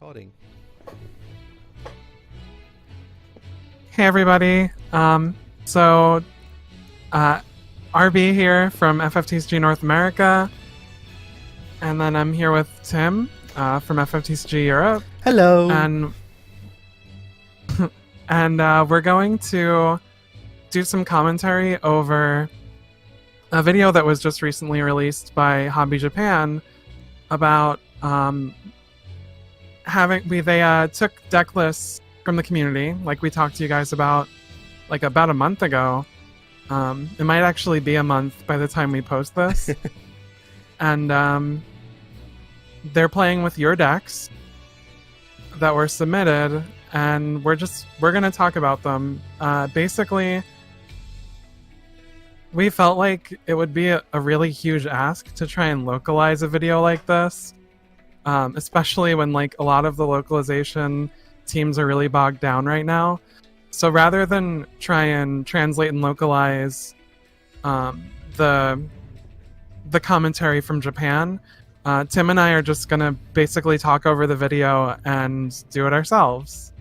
Recording. Hey everybody. So RB here from FFTCG North America, and then I'm here with Tim from FFTCG Europe, Hello. and we're going to do some commentary over a video that was just recently released by Hobby Japan about they took deck lists from the community, like we talked to you guys about a month ago. It might actually be a month by the time we post this. And they're playing with your decks that were submitted, and we're going to talk about them. Basically, we felt like it would be a really huge ask to try and localize a video like this, especially when a lot of the localization teams are really bogged down right now. So rather than try and translate and localize the commentary from Japan, Tim and I are just going to basically talk over the video and do it ourselves.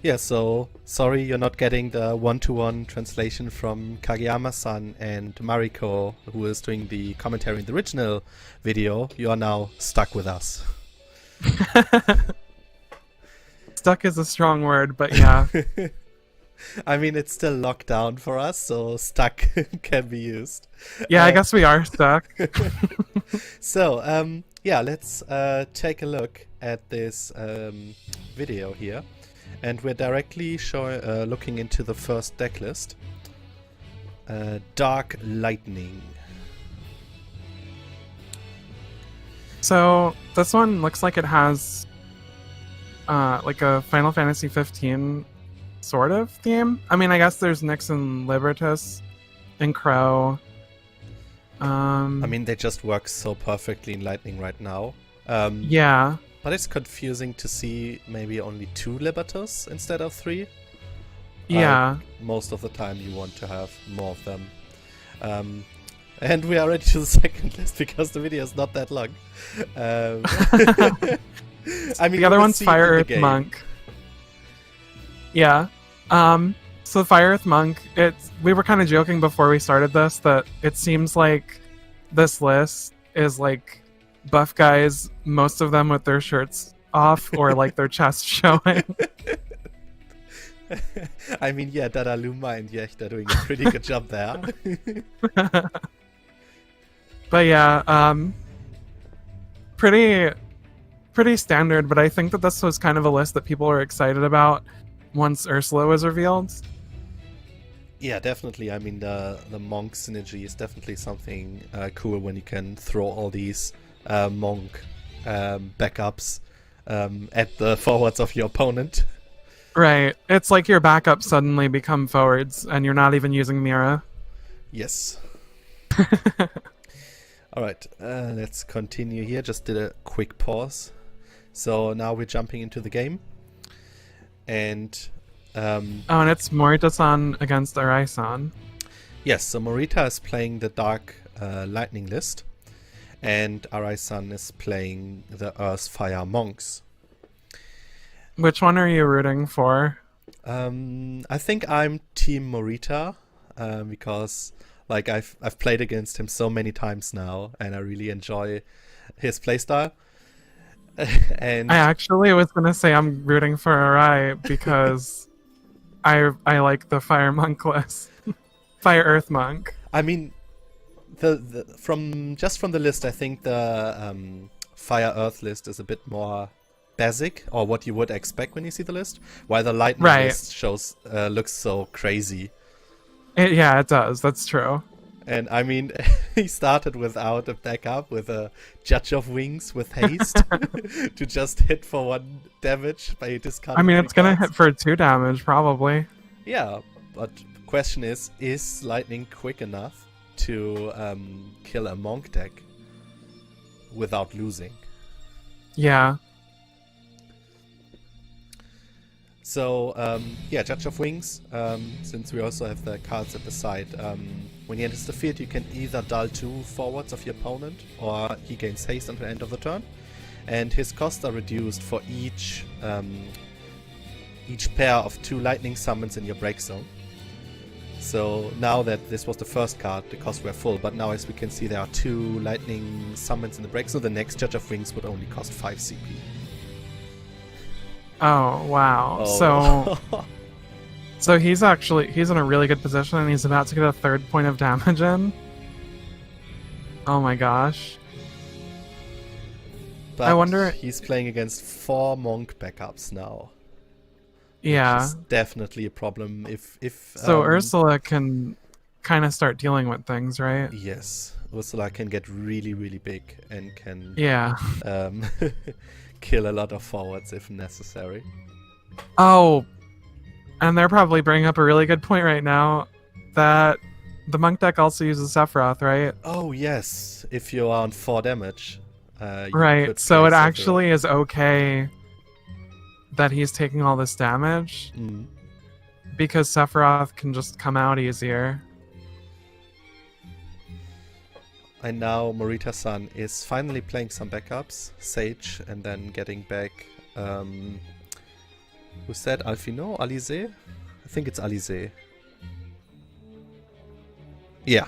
Yeah, so sorry you're not getting the one-to-one translation from Kageyama-san and Mariko, who is doing the commentary in the original video. You are now stuck with us. Stuck is a strong word, but yeah. I mean, it's still locked down for us, so stuck can be used. Yeah, I guess we are stuck. So, yeah, let's take a look at this video here. And we're directly looking into the first deck list. Dark Lightning. So this one looks like it has a Final Fantasy 15 sort of theme. I mean, I guess there's Nyx and Libertas and Crow. I mean, they just work so perfectly in Lightning right now. Yeah. But it's confusing to see maybe only 2 Libertas instead of 3. Yeah. Most of the time you want to have more of them. And we are ready to the second list because the video is not that long. I mean, the other one's Fire Earth Monk. Yeah. So Fire Earth Monk, we were kind of joking before we started this that it seems like this list is buff guys, most of them with their shirts off or their chest showing. I mean, yeah, Dada Luma and Yecht are doing a pretty good job there. But yeah, pretty standard, but I think that this was kind of a list that people were excited about once Ursula was revealed. Yeah, definitely. I mean, the Monk synergy is definitely something cool when you can throw all these Monk backups at the forwards of your opponent. Right. It's like your backups suddenly become forwards and you're not even using Mira. Yes. Alright, let's continue here. Just did a quick pause. So now we're jumping into the game. And and it's Morita-san against Arai-san. Yes, so Morita is playing the Dark Lightning list. And Arai-san is playing the Earth Fire Monks. Which one are you rooting for? I think I'm Team Morita, because I've played against him so many times now, and I really enjoy his playstyle. And I actually was gonna say I'm rooting for Arai because I like the Fire Monk list, Fire Earth Monk. I mean, from the list, I think the Fire Earth list is a bit more basic, or what you would expect when you see the list, while the Lightning list looks so crazy. Yeah, it does. That's true. And I mean, he started without a backup, with a Judge of Wings with haste to just hit for 1 damage by discarding. I mean, it's gonna hit for 2 damage probably. Yeah, but question is Lightning quick enough to kill a Monk deck without losing? Yeah. So, yeah, Judge of Wings, since we also have the cards at the side, when he enters the field, you can either dull 2 forwards of your opponent, or he gains haste until the end of the turn. and his costs are reduced for each pair of 2 lightning summons in your break zone. So now that this was the first card, the costs were full, but now as we can see there are 2 lightning summons in the break zone. The next Judge of Wings would only cost 5 CP. Oh, wow. Oh. So he's in a really good position, and he's about to get a 3rd point of damage in. Oh my gosh. But I wonder... he's playing against 4 Monk backups now. Yeah. Which is definitely a problem if so Ursula can kind of start dealing with things, right? Yes. Ursula can get really, really big and can kill a lot of forwards if necessary. Oh, and they're probably bringing up a really good point right now that the monk deck also uses Sephiroth, right? Oh yes, if you're on 4 damage. Right, so it actually is okay that he's taking all this damage because Sephiroth can just come out easier. And now Morita-san is finally playing some backups, Sage, and then getting back. Who said Alfino? Alize? I think it's Alize. Yeah.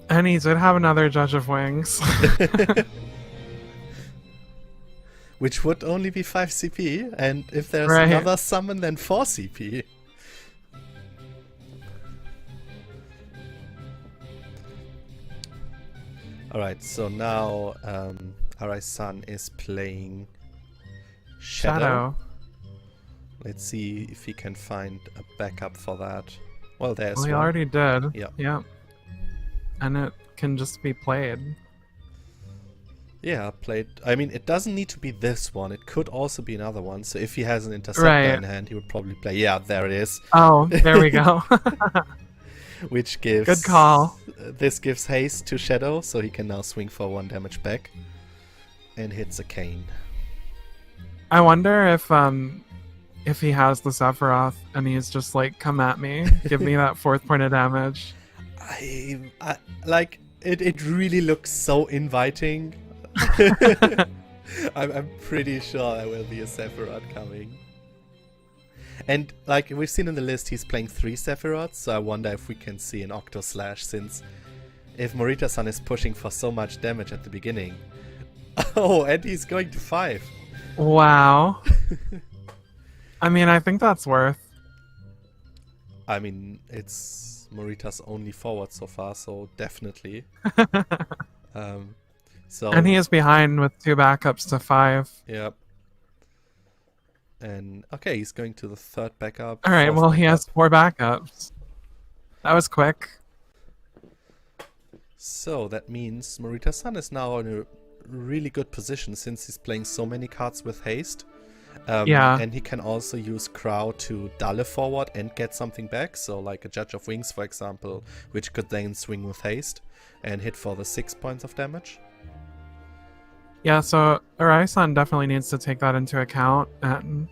And he did have another Judge of Wings. Which would only be 5 CP, and if there's another summon, then 4 CP. Alright, so now Arai-san is playing Shadow. Let's see if he can find a backup for that. Well, there's he one. already did. Yeah. And it can just be played. Yeah, played. I mean, it doesn't need to be this one. It could also be another one. So if he has an Interceptor in hand, he would probably play. Yeah, there it is. Oh, there we go. Which gives... Good call. This gives haste to Shadow, so he can now swing for 1 damage back. And hits a cane. I wonder if he has the Sephiroth and he's just like, come at me, give me that 4th point of damage. I like it. It really looks so inviting. I'm pretty sure there will be a Sephiroth coming. And like we've seen in the list, he's playing 3 Sephiroths, so I wonder if we can see an Octo Slash, since if Morita-san is pushing for so much damage at the beginning. Oh, and he's going to 5. Wow. I mean, I think that's worth. I mean, it's Morita's only forward so far, so definitely. And he is behind with 2 backups to 5. Yep. And okay, he's going to the 3rd backup. All right, well, he has 4 backups. That was quick. So that means Morita-san is now in a really good position since he's playing so many cards with haste. And he can also use Crow to dull a forward and get something back. So like a Judge of Wings, for example, which could then swing with haste and hit for the 6 points of damage. Yeah, so Arai-san definitely needs to take that into account and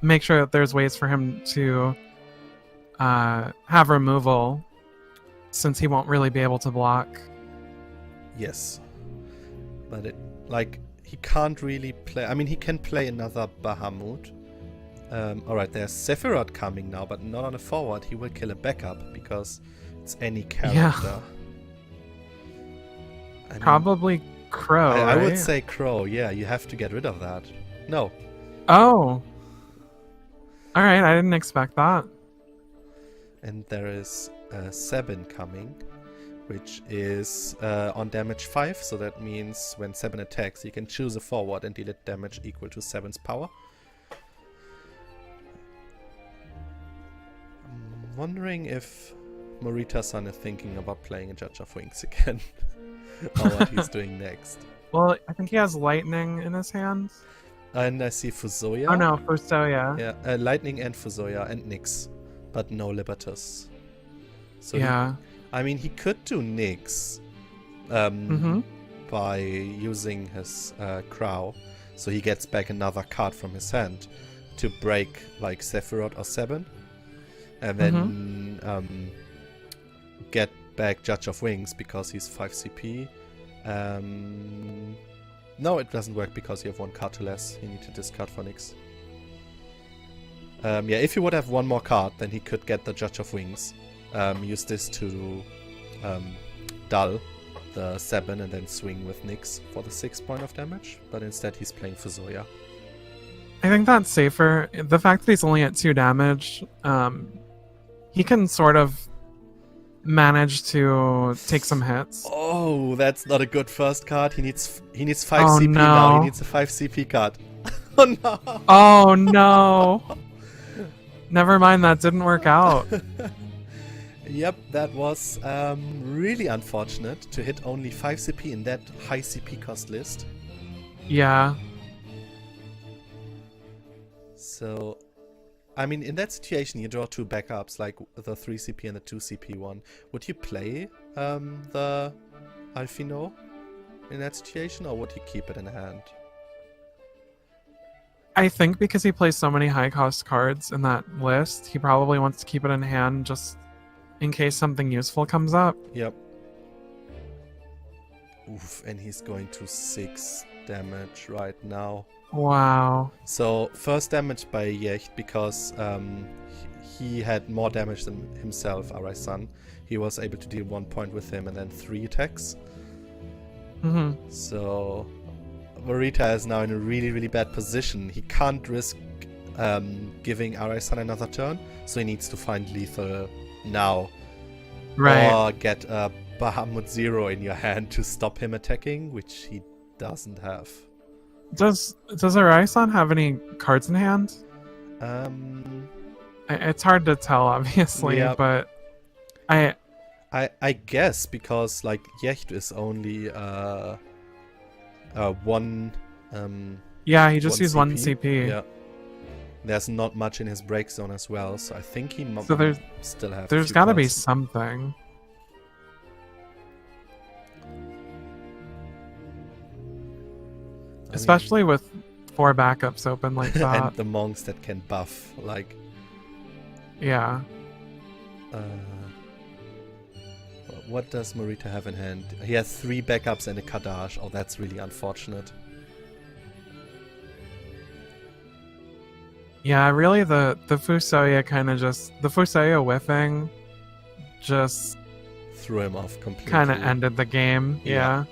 make sure that there's ways for him to have removal, since he won't really be able to block. Yes. But he can't really play... I mean, he can play another Bahamut. Alright, there's Sephiroth coming now, but not on a forward. He will kill a backup, because it's any character. Yeah. I mean, probably Crow, I right? would say Crow, yeah. You have to get rid of that. No. Oh. Alright, I didn't expect that. And there is Sabin coming, which is on damage 5, so that means when Sabin attacks, you can choose a forward and deal it damage equal to 7's power. I'm wondering if Morita-san is thinking about playing a Judge of Wings again, or what he's doing next. Well, I think he has Lightning in his hands. And I see Fusoya. Oh no, Fusoya. Yeah, Lightning and Fusoya and Nyx, but no Libertus. So yeah. I mean, he could do Nyx by using his Crow, so he gets back another card from his hand to break like Sephiroth or Sabin, and then get back Judge of Wings because he's 5 CP. No, it doesn't work because you have 1 card to less. You need to discard for Nyx. Yeah, if you would have 1 more card, then he could get the Judge of Wings. Use this to dull the 7 and then swing with Nyx for the 6 point of damage. But instead he's playing Fusoya. I think that's safer. The fact that he's only at 2 damage, he can sort of manage to take some hits. Oh, that's not a good first card. He needs 5 Oh, CP no. now. He needs a 5 CP card. Oh no! Oh no! Never mind, that didn't work out. Yep, that was really unfortunate to hit only 5 CP in that high CP cost list. Yeah. So, I mean, in that situation, you draw 2 backups, like the 3 CP and the 2 CP one. Would you play the Alfino in that situation, or would you keep it in hand? I think because he plays so many high-cost cards in that list, he probably wants to keep it in hand just in case something useful comes up. Yep. Oof, and he's going to 6 damage right now. Wow. So, first damage by Yecht because he had more damage than himself, Araisan. He was able to deal 1 point with him and then 3 attacks. Mm-hmm. So, Morita is now in a really, really bad position. He can't risk giving Araisan another turn, so he needs to find lethal now. Right. Or get a Bahamut 0 in your hand to stop him attacking, which he doesn't have. Does Araisan have any cards in hand? It's hard to tell, obviously, yeah. but I guess because like Yecht is only 1 yeah, he just 1 used 1 CP. Yeah. There's not much in his break zone as well, so I think he So still have. there's got to be something. Especially with 4 backups open like that. And the monks that can buff, like. Yeah. What does Morita have in hand? He has 3 backups and a Kadash. Oh, that's really unfortunate. Yeah, really the Fusoya kind of just... The Fusoya whiffing just... Threw him off completely. Kind of ended the game, yeah.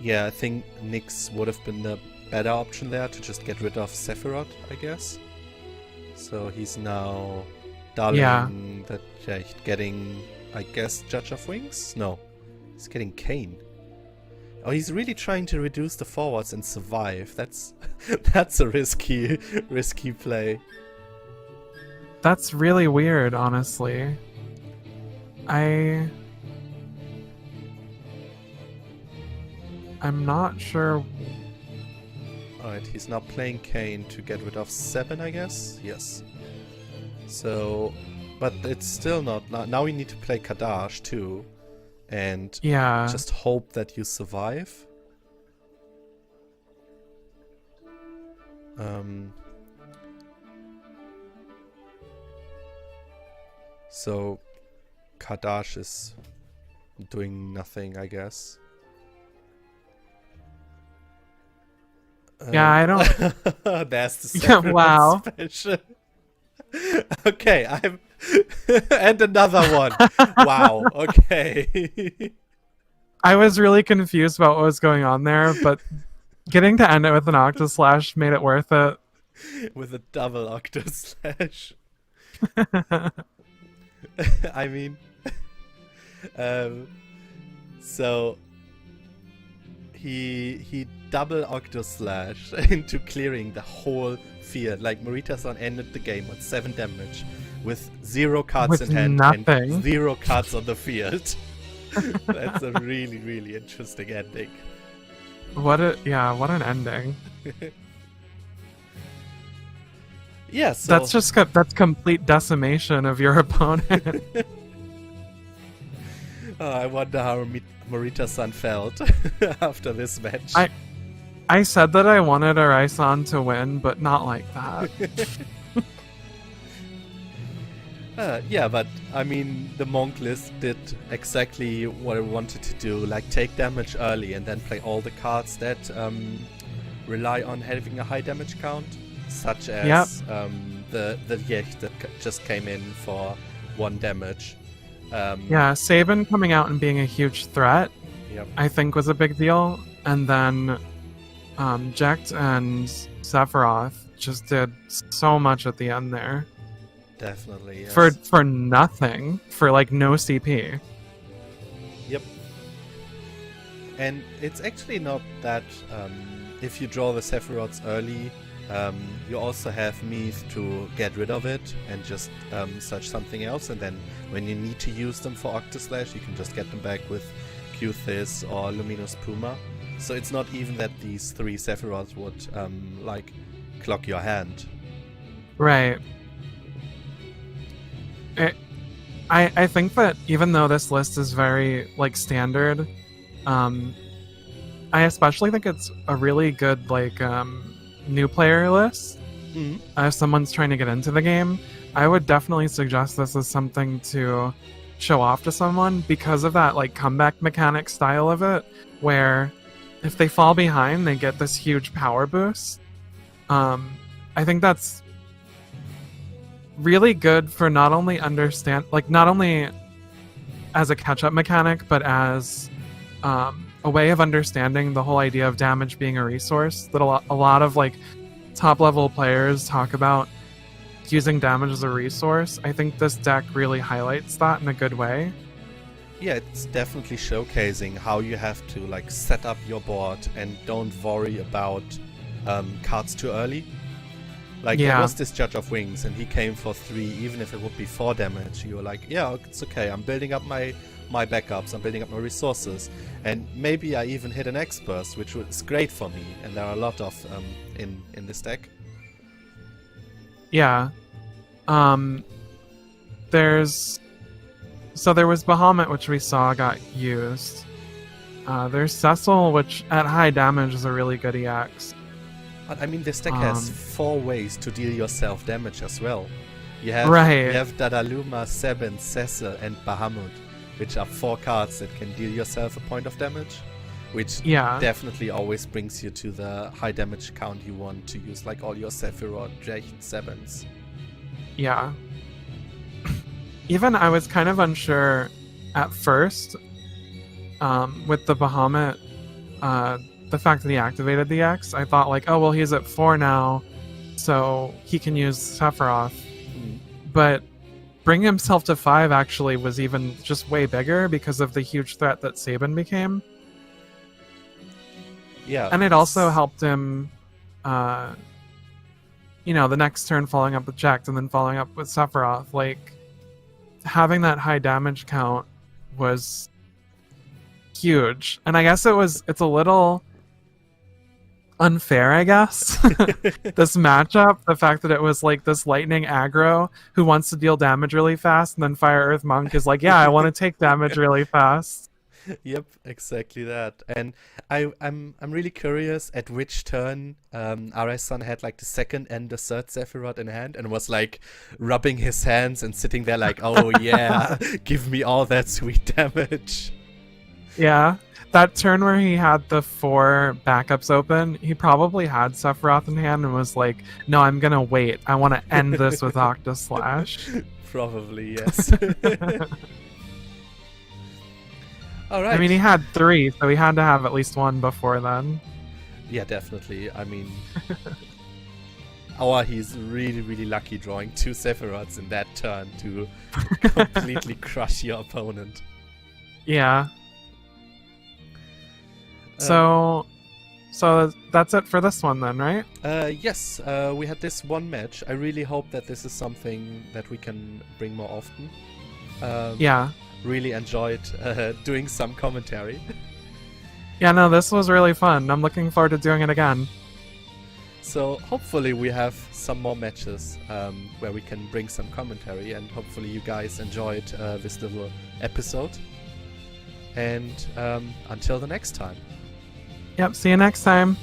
Yeah, I think Nyx would have been the better option there to just get rid of Sephiroth, I guess. So he's now dulling the Jecht, getting, I guess, Judge of Wings? No, he's getting Kane. Oh, he's really trying to reduce the forwards and survive. That's that's a risky play. That's really weird, honestly. I'm not sure. Alright, he's now playing Kane to get rid of 7, I guess? Yes. So, but it's still not... Now we need to play Kadash too. And just hope that you survive. So, Kadash is doing nothing, I guess. Yeah, I don't... There's the second wow. special. Okay, I'm... and another one. Wow, okay. I was really confused about what was going on there, but getting to end it with an Octoslash made it worth it. With a double Octoslash. I mean... so... He double Octoslash into clearing the whole field. Like, Morita-san ended the game with 7 damage with 0 cards in hand and 0 cards on the field. That's a really, really interesting ending. What an ending. Yeah, so... That's complete decimation of your opponent. I wonder how Morita-san felt after this match. I said that I wanted Araisan to win, but not like that. Yeah, but I mean, the monk list did exactly what it wanted to do, like take damage early and then play all the cards that rely on having a high damage count, such as the Yecht that just came in for 1 damage. Yeah, Sabin coming out and being a huge threat, I think was a big deal. And then Jecht and Sephiroth just did so much at the end there. Definitely, yes. For nothing, for like no CP. Yep. And it's actually not that if you draw the Sephiroths early, you also have means to get rid of it and just search something else, and then when you need to use them for Octoslash, you can just get them back with Qthis or Luminous Puma. So it's not even that these 3 Sephiroths would like clock your hand. Right. I think that even though this list is very like standard, I especially think it's a really good like new player list. If someone's trying to get into the game, I would definitely suggest this as something to show off to someone because of that like comeback mechanic style of it, where if they fall behind, they get this huge power boost. I think that's really good for not only as a catch-up mechanic, but as a way of understanding the whole idea of damage being a resource that a lot of like top-level players talk about using damage as a resource. I think this deck really highlights that in a good way. Yeah, it's definitely showcasing how you have to like set up your board and don't worry about cards too early. Like, there was this Judge of Wings, and he came for 3, even if it would be 4 damage. You were like, yeah, it's okay, I'm building up my backups, I'm building up my resources. And maybe I even hit an X-Burst, which was great for me, and there are a lot of in this deck. Yeah. There was Bahamut, which we saw got used. There's Cecil, which at high damage is a really good EX. I mean, this deck has 4 ways to deal yourself damage as well. You have Dadaluma, Sebin, Cecil, and Bahamut, which are 4 cards that can deal yourself a point of damage, which definitely always brings you to the high damage count you want to use, like all your Sephiroth, Jecht, Sebins. Yeah. Even I was kind of unsure at first with the Bahamut. The fact that he activated the X, I thought like, oh well, he's at 4 now, so he can use Sephiroth. But bringing himself to 5 actually was even just way bigger because of the huge threat that Sabin became. Yeah, and it also helped him, the next turn following up with Jecht and then following up with Sephiroth. Like, having that high damage count was huge, and I guess it's a little unfair, I guess. This matchup, the fact that it was like this lightning aggro who wants to deal damage really fast, and then Fire Earth Monk is like, yeah, I want to take damage really fast. Yep, exactly that. And I'm really curious at which turn RS-san had like the second and the third Sephiroth in hand and was like rubbing his hands and sitting there like, oh yeah, give me all that sweet damage. Yeah. That turn where he had the 4 backups open, he probably had Sephiroth in hand and was like, no, I'm gonna wait. I want to end this with Octoslash. Probably, yes. All right. I mean, he had 3, so he had to have at least 1 before then. Yeah, definitely. I mean, he's really, really lucky drawing 2 Sephiroths in that turn to completely crush your opponent. Yeah. So that's it for this one then, right? Yes, we had this one match. I really hope that this is something that we can bring more often. Really enjoyed doing some commentary. Yeah, no, this was really fun. I'm looking forward to doing it again. So hopefully we have some more matches where we can bring some commentary, and hopefully you guys enjoyed this little episode. And until the next time. Yep, see you next time.